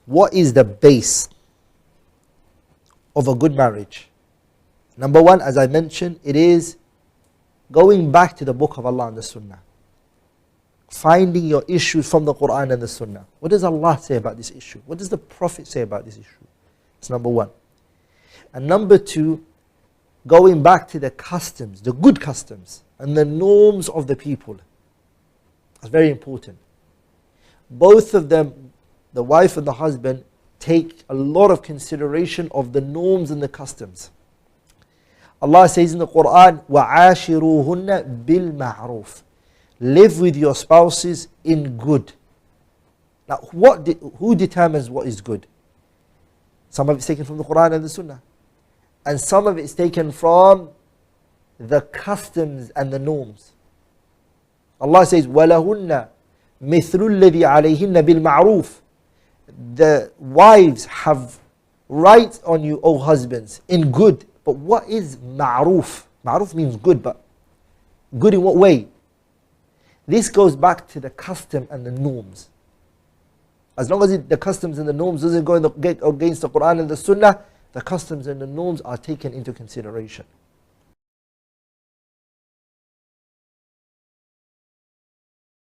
what is the base of a good marriage? Number one, as I mentioned, it is going back to the book of Allah and the Sunnah. Finding your issues from the Quran and the Sunnah. What does Allah say about this issue? What does the Prophet say about this issue? That's number one. And number two, going back to the customs, the good customs, and the norms of the people. That's very important. Both of them, the wife and the husband, take a lot of consideration of the norms and the customs. Allah says in the Quran, وَعَاشِرُوهُنَّ بِالْمَعْرُوفِ. Live with your spouses in good. Now, who determines what is good? Some of it's taken from the Quran and the Sunnah. And some of it's taken from the customs and the norms. Allah says, وَلَهُنَّ مِثْلُ الَّذِي عَلَيْهِنَّ بِالْمَعْرُوفِ. The wives have rights on you, O husbands, in good. But what is ma'ruf? Ma'ruf means good, but good in what way? This goes back to the custom and the norms. As long as the customs and the norms doesn't go against the Quran and the Sunnah, the customs and the norms are taken into consideration.